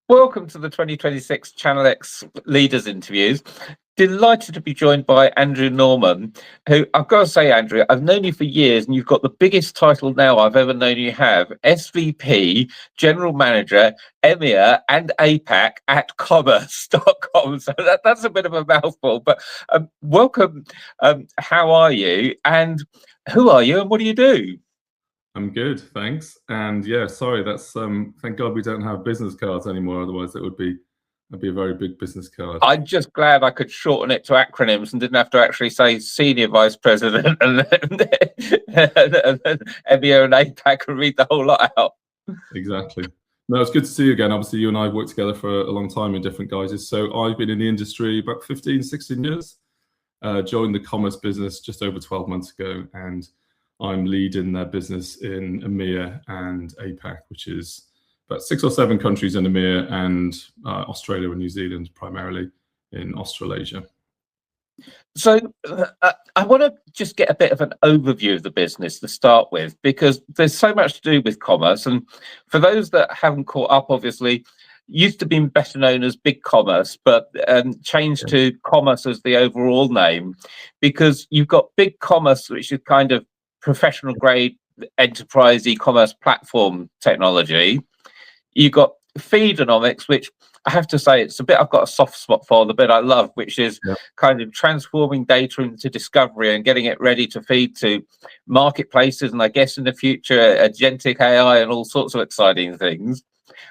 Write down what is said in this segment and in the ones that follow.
Welcome to the 2026 ChannelX Leaders Interviews. Delighted to be joined by Andrew Norman, who I've got to say, Andrew, I've known you for years and you've got the biggest title now I've ever known you have, SVP, General Manager, EMEA and APAC at Commerce.com. So that's a bit of a mouthful, but welcome. How are you and who are you and what do you do? I'm good, thanks. And yeah, sorry, that's thank God we don't have business cards anymore. Otherwise, that'd be a very big business card. I'm just glad I could shorten it to acronyms and didn't have to actually say Senior Vice President and then EMEA and APAC and read the whole lot out. Exactly. No, it's good to see you again. Obviously, you and I have worked together for a long time in different guises. So I've been in the industry about 15, 16 years. Joined the commerce business just over 12 months ago, and I'm leading their business in EMEA and APAC, which is about 6 or 7 countries in EMEA and Australia and New Zealand, primarily in Australasia. So I want to just get a bit of an overview of the business to start with, because there's so much to do with commerce. And for those that haven't caught up, obviously, used to be better known as BigCommerce, but changed to Commerce as the overall name, because you've got BigCommerce, which is kind of professional grade enterprise e-commerce platform technology. You've got Feedonomics, which I have to say it's a bit I've got a soft spot for, the bit I love, which is kind of transforming data into discovery and getting it ready to feed to marketplaces, and I guess in the future Agentic AI and all sorts of exciting things.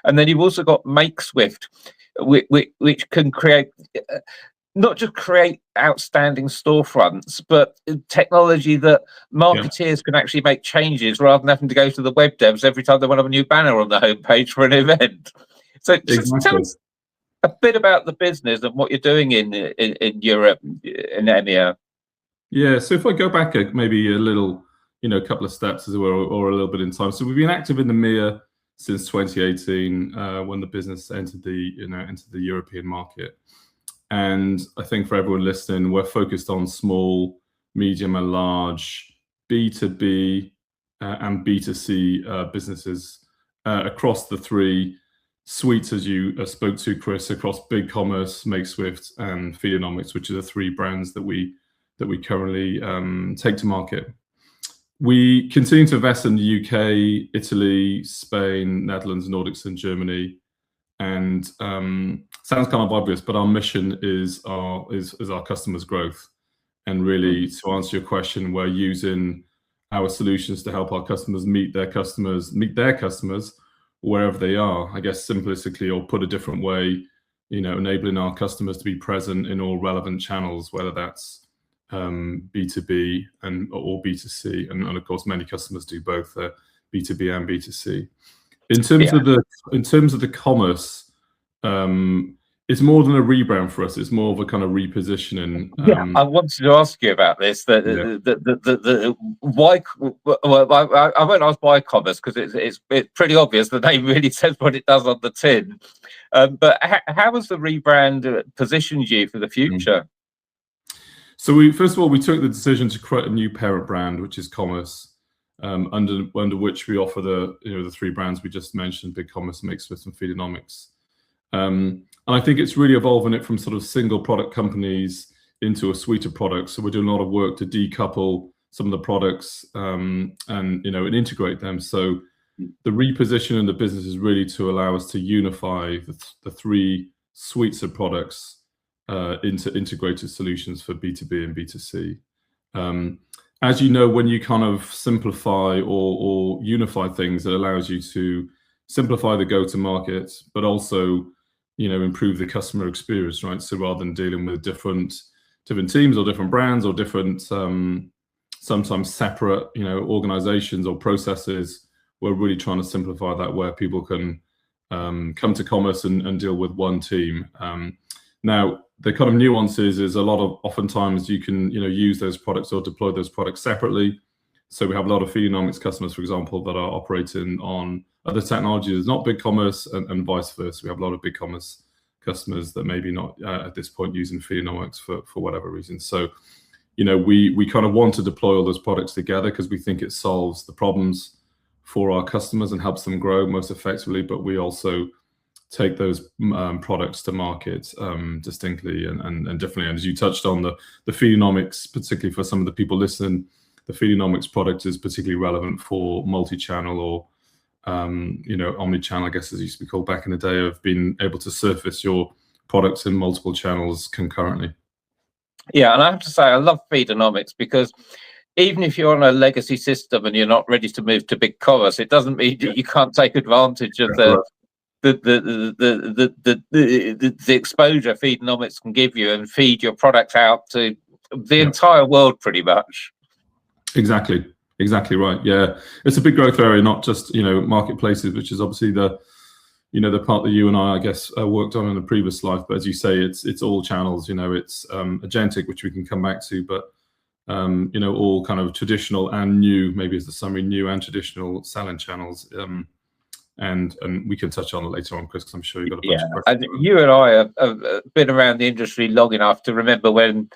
And then you've also got Makeswift, which can create not just create outstanding storefronts, but technology that marketeers can actually make changes rather than having to go to the web devs every time they want to have a new banner on the homepage for an event. So just tell us a bit about the business and what you're doing in Europe, in EMEA. Yeah, so if I go back maybe a little, a couple of steps as it were, or a little bit in time. So we've been active in the EMEA since 2018, when the business entered the European market. And I think for everyone listening, we're focused on small, medium, and large B2B and B2C businesses across the 3 suites, as you spoke to, Chris, across BigCommerce, Makeswift, and Feedonomics, which are the 3 brands that we currently take to market. We continue to invest in the UK, Italy, Spain, Netherlands, Nordics, and Germany. And sounds kind of obvious, but our mission is our customers' growth. And really, to answer your question, we're using our solutions to help our customers meet their customers wherever they are. I guess simplistically, or put a different way, enabling our customers to be present in all relevant channels, whether that's B2B or B2C, and of course many customers do both B2B and B2C. In terms of the commerce, it's more than a rebrand for us. It's more of a kind of repositioning. I wanted to ask you about this. Why? Well, I won't ask why commerce, because it's pretty obvious. The name really says what it does on the tin. But how has the rebrand positioned you for the future? So first of all, we took the decision to create a new parent brand, which is Commerce, under which we offer the 3 brands we just mentioned: BigCommerce, Makeswift, and Feedonomics. And I think it's really evolving it from sort of single product companies into a suite of products. So we're doing a lot of work to decouple some of the products and integrate them. So the reposition in the business is really to allow us to unify the 3 suites of products into integrated solutions for B2B and B2C. As you know, when you kind of simplify or unify things, it allows you to simplify the go-to-market, but also, improve the customer experience, right? So rather than dealing with different teams or different brands or different, sometimes separate, organizations or processes, we're really trying to simplify that, where people can come to Commerce and deal with one team. Now, the kind of nuances is oftentimes you can use those products or deploy those products separately. So we have a lot of Feedonomics customers, for example, that are operating on other technologies, not BigCommerce, and vice versa. We have a lot of BigCommerce customers that maybe not at this point using Feedonomics for whatever reason. So, we kind of want to deploy all those products together because we think it solves the problems for our customers and helps them grow most effectively. But we also take those products to market distinctly and differently. And as you touched on, the Feedonomics, particularly for some of the people listening, the Feedonomics product is particularly relevant for multi-channel or omni-channel, I guess as it used to be called back in the day, of being able to surface your products in multiple channels concurrently. Yeah, and I have to say, I love Feedonomics because even if you're on a legacy system and you're not ready to move to BigCommerce, it doesn't mean that you can't take advantage of the exposure Feedonomics can give you and feed your product out to the entire world pretty much. Exactly right. Yeah, it's a big growth area, not just marketplaces, which is obviously the part that you and I guess worked on in the previous life. But as you say, it's all channels. It's agentic, which we can come back to, but all kind of traditional and new, maybe as the summary, new and traditional selling channels. And we can touch on it later on, Chris, because I'm sure you've got a bunch of questions. And you and I have been around the industry long enough to remember when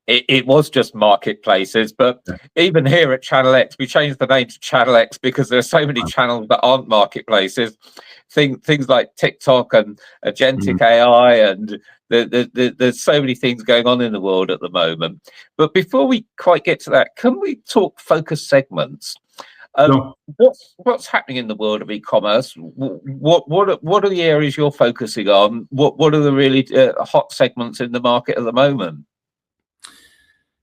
it was just marketplaces. But even here at ChannelX, we changed the name to ChannelX because there are so many channels that aren't marketplaces. Things like TikTok and Agentic AI, and there's so many things going on in the world at the moment. But before we quite get to that, can we talk focus segments? What's happening in the world of e-commerce? What are the areas you're focusing on? What are the really hot segments in the market at the moment?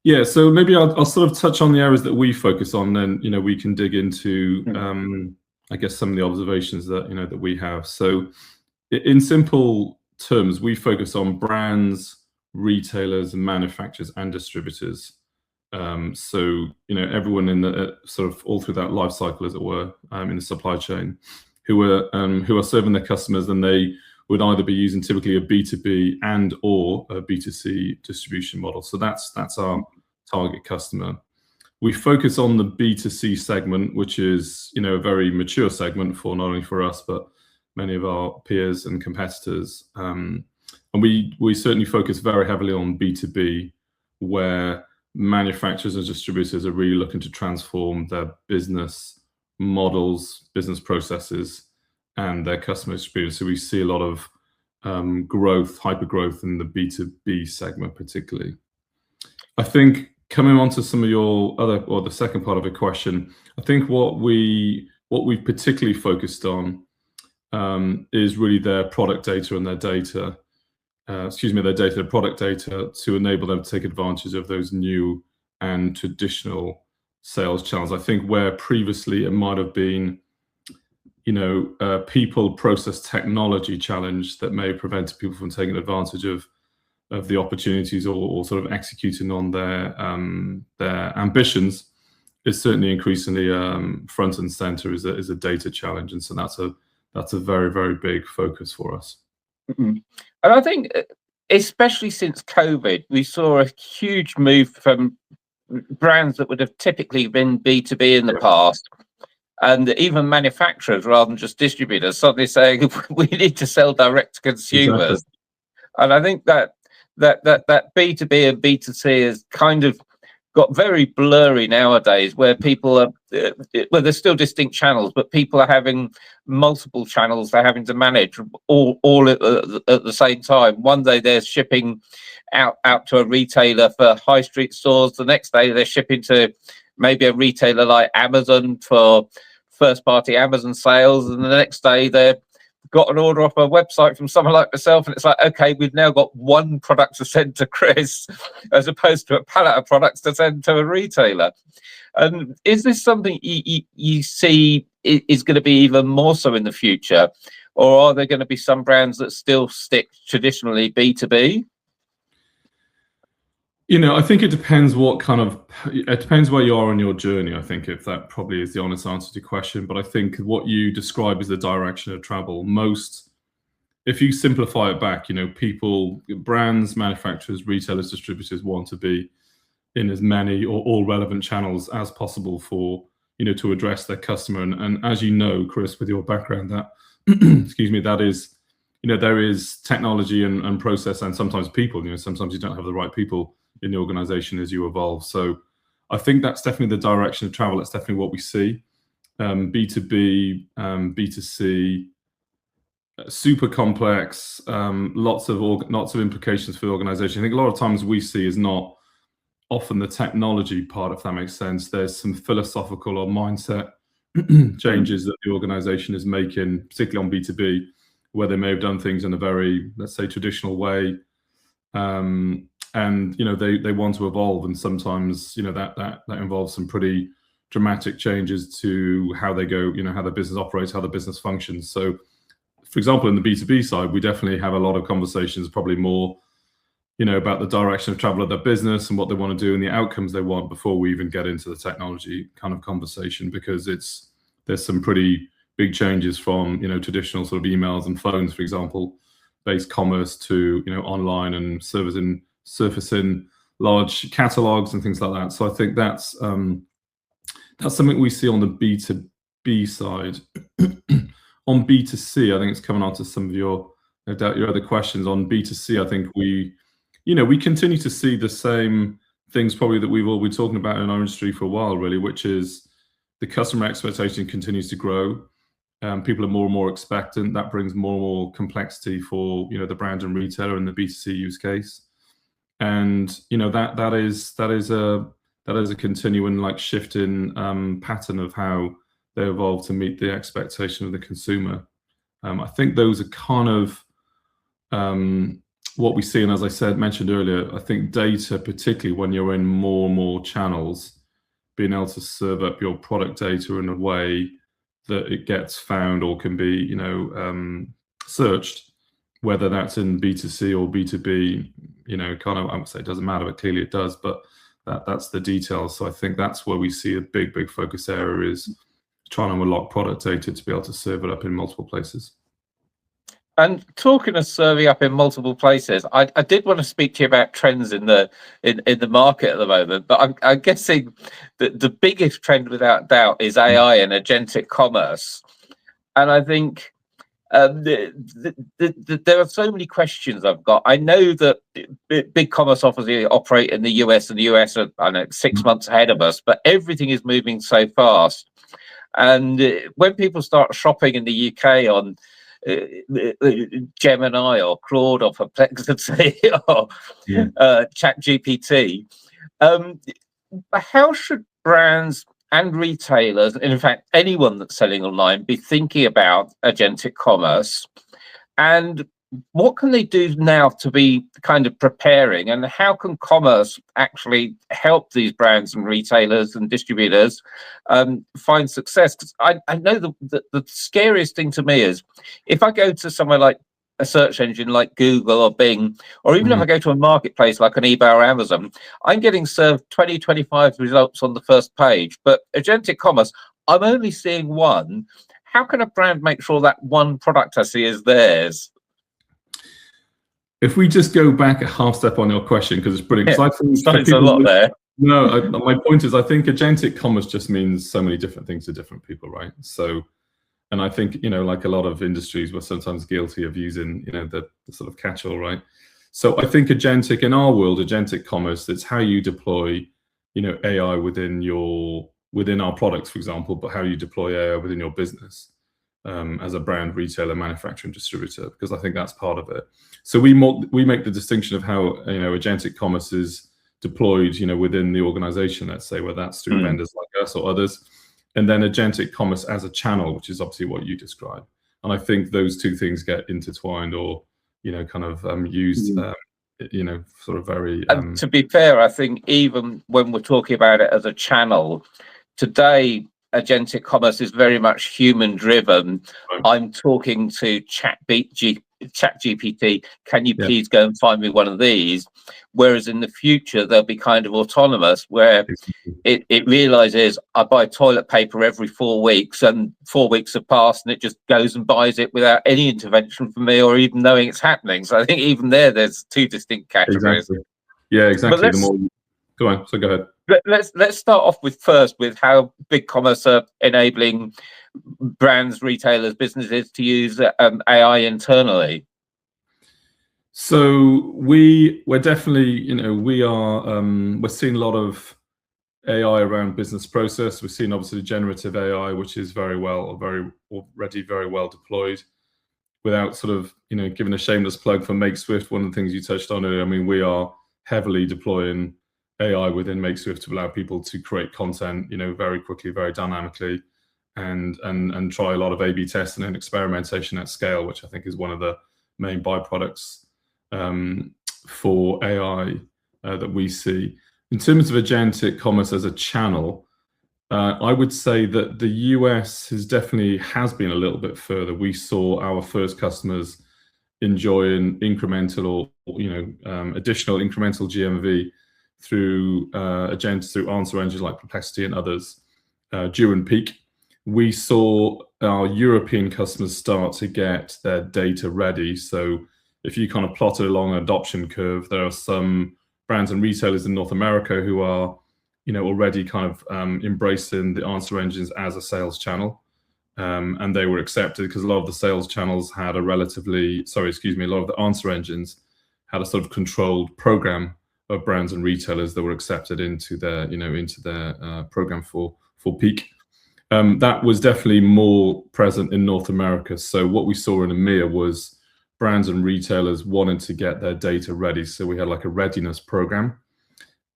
Yeah, so maybe I'll sort of touch on the areas that we focus on, then we can dig into I guess some of the observations that that we have. So in simple terms, we focus on brands, retailers, and manufacturers and distributors. So everyone in the sort of all through that life cycle, as it were, in the supply chain, who are serving their customers, and they would either be using typically a B2B and or a B2C distribution model. So that's our target customer. We focus on the B2C segment, which is a very mature segment for not only for us but many of our peers and competitors. And we certainly focus very heavily on B2B, where manufacturers and distributors are really looking to transform their business models, business processes, and their customer experience. So we see a lot of growth, hyper growth in the B2B segment particularly. I think coming on to some of your other, or the second part of the question, I think what we've particularly focused on is really their product data and their data. Their product data, to enable them to take advantage of those new and traditional sales channels. I think where previously it might have been, a people, process, technology challenge that may have prevented people from taking advantage of the opportunities or sort of executing on their ambitions, is certainly increasingly front and center is a data challenge, and so that's a very, very big focus for us. And I think, especially since COVID, we saw a huge move from brands that would have typically been B2B in the past, and even manufacturers rather than just distributors suddenly saying we need to sell direct to consumers. Exactly. And I think that B2B and B2C has kind of got very blurry nowadays, where people are, well, there's still distinct channels, but people are having multiple channels they're having to manage all at the same time. One day they're shipping out to a retailer for high street stores. The next day they're shipping to maybe a retailer like Amazon for first party Amazon sales. And the next day they've got an order off a website from someone like myself, and it's like, okay, we've now got one product to send to Chris as opposed to a pallet of products to send to a retailer. And is this something you see is going to be even more so in the future, or are there going to be some brands that still stick traditionally B2B? I think it depends it depends where you are on your journey. I think if that probably is the honest answer to your question, but I think what you describe is the direction of travel. If you simplify it back, people, brands, manufacturers, retailers, distributors want to be in as many or all relevant channels as possible for, to address their customer. And as you know, Chris, with your background, that, excuse me, that is, there is technology and process and sometimes people, sometimes you don't have the right people in the organization as you evolve. So I think that's definitely the direction of travel. That's definitely what we see. B2B, B2C, super complex, lots of implications for the organization. I think a lot of times we see is not often the technology part, if that makes sense. There's some philosophical or mindset changes that the organization is making, particularly on B2B, where they may have done things in a very, let's say, traditional way. And they want to evolve, and sometimes that involves some pretty dramatic changes to how they go, how the business operates, how the business functions. So, for example, in the B2B side, we definitely have a lot of conversations, probably more, about the direction of travel of their business and what they want to do and the outcomes they want before we even get into the technology kind of conversation, because there's some pretty big changes from traditional sort of emails and phones, for example, based commerce to online and surfacing large catalogs and things like that. So I think that's something we see on the B2B side. On B2C, I think it's coming on to some of your, no doubt, your other questions. On B2C, I think we continue to see the same things probably that we've all been talking about in our industry for a while, really, which is the customer expectation continues to grow. People are more and more expectant. That brings more and more complexity for the brand and retailer in the B2C use case, and that is a continuing shifting pattern of how they evolve to meet the expectation of the consumer. I think those are kind of what we see, and as I mentioned earlier, I think data, particularly when you're in more and more channels, being able to serve up your product data in a way that it gets found or can be searched, whether that's in B2C or B2B, kind of, I would say it doesn't matter, but clearly it does, but that's the details. So I think that's where we see a big focus area, is trying to unlock product data to be able to serve it up in multiple places. And talking of serving up in multiple places, I did want to speak to you about trends in the market at the moment. But I'm guessing that the biggest trend, without doubt, is AI and agentic commerce. And I think there are so many questions I've got. I know that BigCommerce obviously operate in the US, and the US are, I know, 6 months ahead of us. But everything is moving so fast. And when people start shopping in the UK on Gemini or Claude or Perplexity or ChatGPT, how should brands and retailers, and in fact anyone that's selling online, be thinking about agentic commerce, and what can they do now to be kind of preparing, and how can commerce actually help these brands and retailers and distributors find success? Because I know the scariest thing to me is if I go to somewhere like a search engine like Google or Bing, or even if I go to a marketplace like an eBay or Amazon, I'm getting served 20, 25 results on the first page. But agentic commerce, I'm only seeing one. How can a brand make sure that one product I see is theirs? If we just go back a half step on your question, because it's brilliant. Yeah, it's a lot there. No, my point is, I think agentic commerce just means so many different things to different people, right? So, and I think, like a lot of industries, we're sometimes guilty of using, the sort of catch-all, right? So I think in our world, agentic commerce, it's how you deploy, AI within our products, for example, but how you deploy AI within your business. As a brand, retailer, manufacturer, and distributor, because I think that's part of it. So we make the distinction of how agentic commerce is deployed, within the organization. Let's say, whether that's through vendors like us or others, and then agentic commerce as a channel, which is obviously what you described. And I think those two things get intertwined, or kind of used, sort of very. And to be fair, I think even when we're talking about it as a channel today, agentic commerce is very much human driven. Right. I'm talking to ChatGPT, can you please go and find me one of these? Whereas in the future, they'll be kind of autonomous, where it realizes I buy toilet paper every 4 weeks, and 4 weeks have passed, and it just goes and buys it without any intervention from me or even knowing it's happening. So I think even there's two distinct categories. Exactly. Yeah, exactly. Go on. So go ahead. Let's start off with how BigCommerce are enabling brands, retailers, businesses to use AI internally. So we're definitely, we're seeing a lot of AI around business process. We're seeing obviously generative AI, which is already very well deployed. without sort of, giving a shameless plug for Makeswift, one of the things you touched on earlier, I mean, we are heavily deploying AI within Makeswift to allow people to create content, very quickly, very dynamically, and try a lot of A/B testing and experimentation at scale, which I think is one of the main byproducts for AI that we see. In terms of agentic commerce as a channel, I would say that the US has been a little bit further. We saw our first customers enjoying incremental or additional incremental GMV through through answer engines like Perplexity and others during peak. We saw our European customers start to get their data ready. So if you kind of plotted along an adoption curve, there are some brands and retailers in North America who are already kind of embracing the answer engines as a sales channel. And they were accepted because a lot of the sales channels had a lot of the answer engines had a sort of controlled program of brands and retailers that were accepted into their program for peak. That was definitely more present in North America. So what we saw in EMEA was brands and retailers wanting to get their data ready. So we had like a readiness program.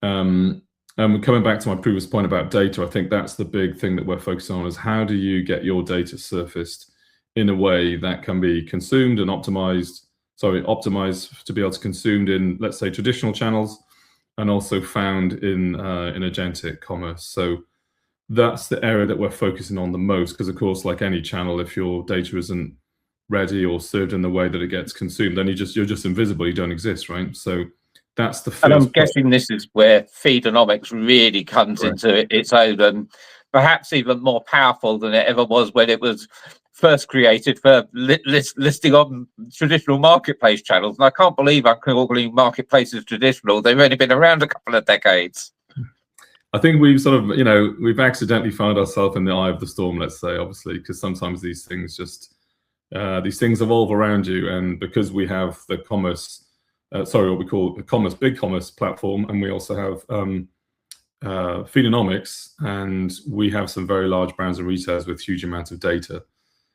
Coming back to my previous point about data, I think that's the big thing that we're focusing on, is how do you get your data surfaced in a way that can be consumed and optimized to be able to consumed in, let's say, traditional channels, and also found in agentic commerce. So that's the area that we're focusing on the most, because of course, like any channel, if your data isn't ready or served in the way that it gets consumed, then you're just invisible, you don't exist, right? So that's the first. And I'm guessing this is where Feedonomics really comes into its own, and perhaps even more powerful than it ever was when it was first created for listing on traditional marketplace channels. And I can't believe I'm calling marketplaces traditional. They've only been around a couple of decades. I think we've sort of, we've accidentally found ourselves in the eye of the storm, let's say, obviously, because sometimes these things evolve around you. And because we have the commerce, what we call the BigCommerce platform, and we also have Feedonomics, and we have some very large brands and retailers with huge amounts of data.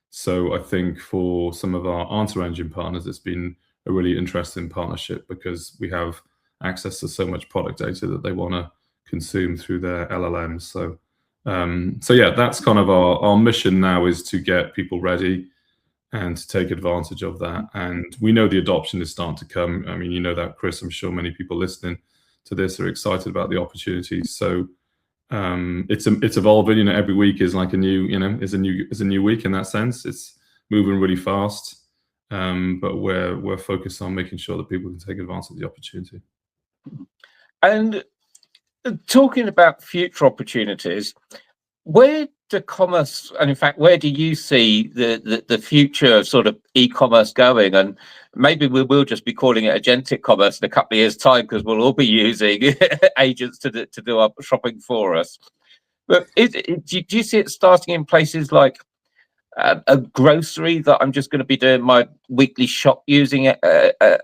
So I think for some of our answer engine partners, it's been a really interesting partnership because we have access to so much product data that they want to consume through their LLMs. So yeah, that's kind of our mission now, is to get people ready and to take advantage of that. And we know the adoption is starting to come. I mean, that, Chris, I'm sure many people listening to this are excited about the opportunities. So it's evolving. Every week is like a new week in that sense. It's moving really fast, but we're focused on making sure that people can take advantage of the opportunity. And talking about future opportunities, where do commerce, and in fact, where do you see the future of sort of e-commerce going? And maybe we will just be calling it agentic commerce in a couple of years' time, because we'll all be using agents to do our shopping for us. But do you see it starting in places like a grocery, that I'm just going to be doing my weekly shop using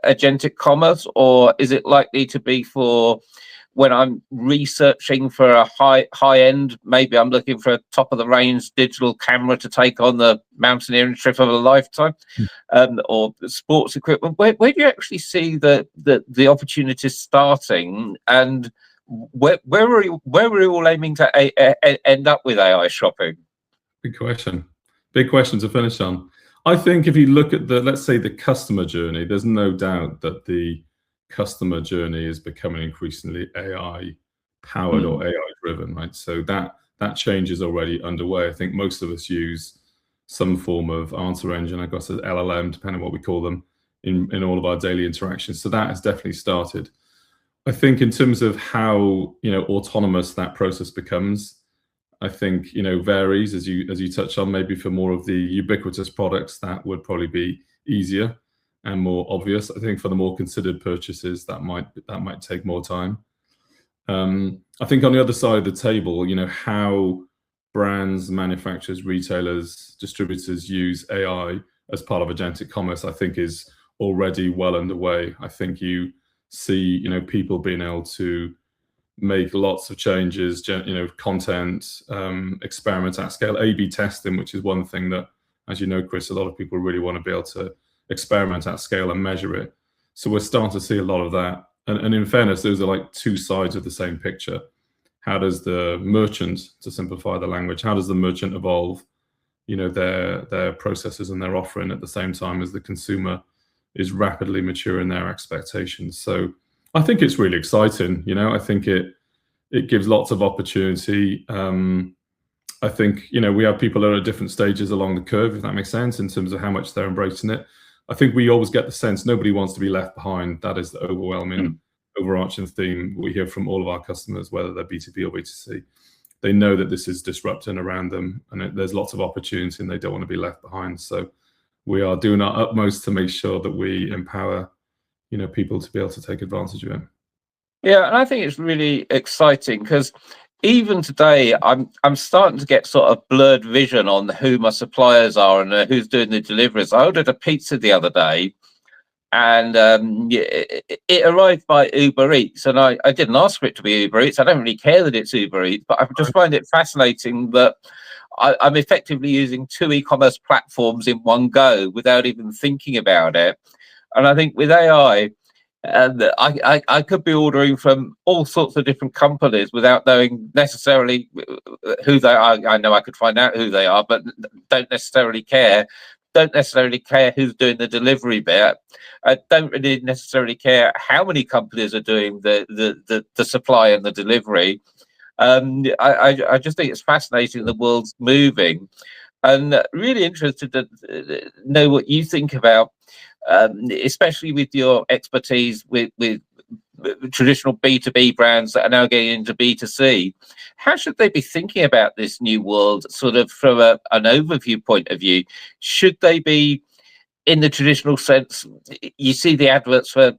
agentic commerce? Or is it likely to be for when I'm researching for a high end, maybe I'm looking for a top of the range digital camera to take on the mountaineering trip of a lifetime, or sports equipment? Where do you actually see the opportunities starting, and where are you all aiming to end up with AI shopping? Big question to finish on. I think if you look at let's say the customer journey, there's no doubt that the customer journey is becoming increasingly AI powered or AI driven, right? So that change is already underway. I think most of us use some form of answer engine, I guess, an LLM, depending on what we call them, in all of our daily interactions. So that has definitely started. I think in terms of how autonomous that process becomes, I think varies, as you touched on. Maybe for more of the ubiquitous products, that would probably be easier and more obvious. I think for the more considered purchases, that might take more time. I think on the other side of the table, how brands, manufacturers, retailers, distributors use AI as part of agentic commerce, I think is already well underway. I think you see, people being able to make lots of changes, content, experiment at scale, A/B testing, which is one thing that, as you know, Chris, a lot of people really want to be able to experiment at scale and measure it. So we're starting to see a lot of that. And in fairness, those are like two sides of the same picture. How does the merchant, to simplify the language, how does the merchant evolve, their processes and their offering at the same time as the consumer is rapidly maturing their expectations? So I think it's really exciting. I think it gives lots of opportunity. I think, we have people that are at different stages along the curve, if that makes sense, in terms of how much they're embracing it. I think we always get the sense nobody wants to be left behind. That is the overwhelming, overarching theme we hear from all of our customers, whether they're B2B or B2C. They know that this is disrupting around them, and there's lots of opportunity, and they don't want to be left behind. So we are doing our utmost to make sure that we empower, people to be able to take advantage of it. Yeah, and I think it's really exciting because even today, I'm starting to get sort of blurred vision on who my suppliers are and who's doing the deliveries. I ordered a pizza the other day, and it arrived by Uber Eats, and I didn't ask for it to be Uber Eats. I don't really care that it's Uber Eats, but I just find it fascinating that I'm effectively using two e-commerce platforms in one go without even thinking about it. And I think with AI, I could be ordering from all sorts of different companies without knowing necessarily who they are. I know I could find out who they are, but don't necessarily care. Don't necessarily care who's doing the delivery bit. I don't really necessarily care how many companies are doing the supply and the delivery. I just think it's fascinating the world's moving, and really interested to know what you think about, especially with your expertise with traditional B2B brands that are now getting into B2C. How should they be thinking about this new world, sort of from an overview point of view? Should they be, in the traditional sense, you see the adverts for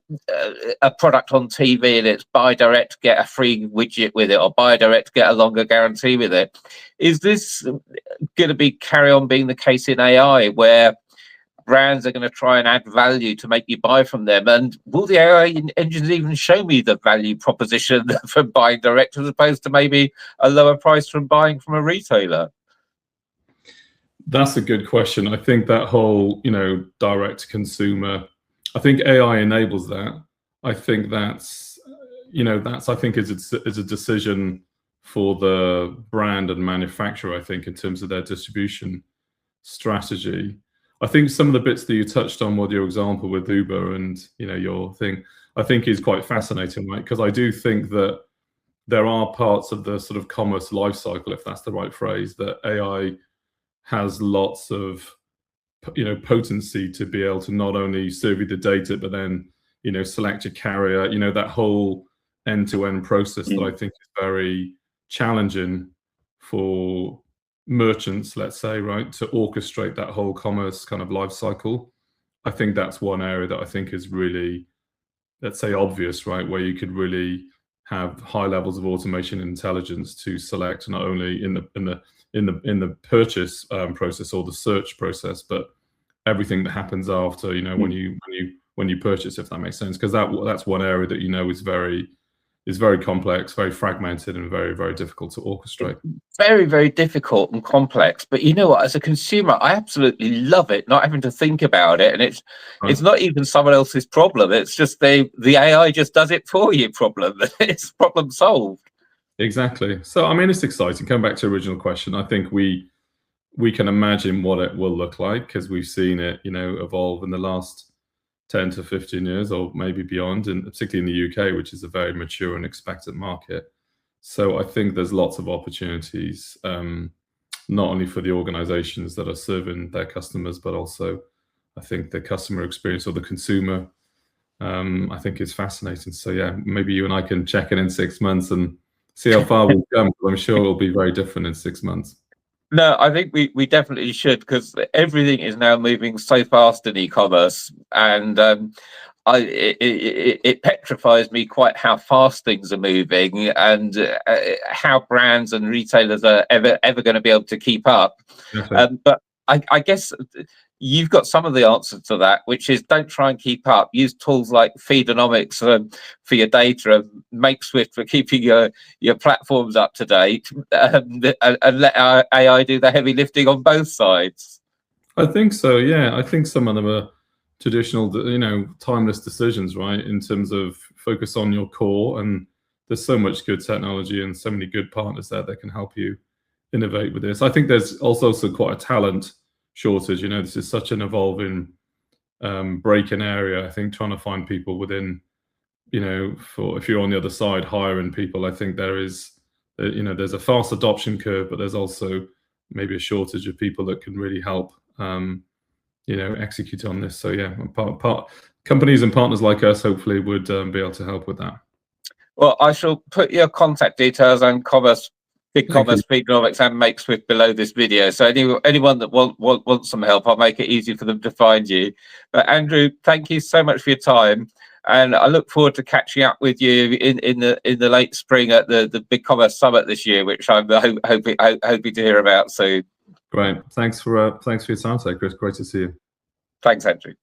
a product on TV and it's buy direct, get a free widget with it, or buy direct, get a longer guarantee with it. Is this going to be carry on being the case in AI, where brands are going to try and add value to make you buy from them? And will the AI engines even show me the value proposition from buying direct as opposed to maybe a lower price from buying from a retailer? That's a good question. I think that whole, direct consumer, I think AI enables that. I think that's is a decision for the brand and manufacturer, I think, in terms of their distribution strategy. I think some of the bits that you touched on with your example with Uber and, your thing, I think is quite fascinating, right? Because I do think that there are parts of the sort of commerce life cycle, if that's the right phrase, that AI has lots of, potency to be able to not only serve you the data, but then, select your carrier, that whole end-to-end process that I think is very challenging for merchants, let's say, right, to orchestrate that whole commerce kind of life cycle. I think that's one area that I think is really, let's say, obvious, right, where you could really have high levels of automation and intelligence to select not only in the purchase process or the search process, but everything that happens after, when you purchase, if that makes sense, because that's one area that is very complex, very fragmented, and very, very difficult to orchestrate. Very, very difficult and complex. But you know what? As a consumer, I absolutely love it, not having to think about it. And it's not even someone else's problem. It's just the AI just does it for you problem. It's problem solved. Exactly. So, I mean, it's exciting. Come back to the original question. I think we can imagine what it will look like because we've seen it, evolve in the last 10 to 15 years or maybe beyond, and particularly in the UK, which is a very mature and expectant market. So I think there's lots of opportunities, not only for the organizations that are serving their customers, but also I think the customer experience or the consumer, I think is fascinating. So yeah, maybe you and I can check in 6 months and see how far we've come. I'm sure it'll be very different in 6 months. No, I think we definitely should, because everything is now moving so fast in e-commerce, and it petrifies me quite how fast things are moving, and how brands and retailers are ever going to be able to keep up. But I guess you've got some of the answer to that, which is don't try and keep up. Use tools like Feedonomics for your data, and Makeswift for keeping your platforms up to date, and let our AI do the heavy lifting on both sides. I think so, yeah. I think some of them traditional, timeless decisions, right? In terms of focus on your core, and there's so much good technology and so many good partners there that can help you innovate with this. I think there's also quite a talent shortage. This is such an evolving, breaking area. I think trying to find people within, if you're on the other side hiring people, I think there's a fast adoption curve, but there's also maybe a shortage of people that can really help, execute on this. So yeah, companies and partners like us hopefully would be able to help with that. Well, I shall put your contact details and BigCommerce, Feedonomics, and Makeswift below this video. So anyone that wants some help, I'll make it easy for them to find you. But Andrew, thank you so much for your time, and I look forward to catching up with you in the late spring at the BigCommerce Summit this year, which I'm hoping to hear about soon. Great. Thanks for your time today, Chris. Great to see you. Thanks, Andrew.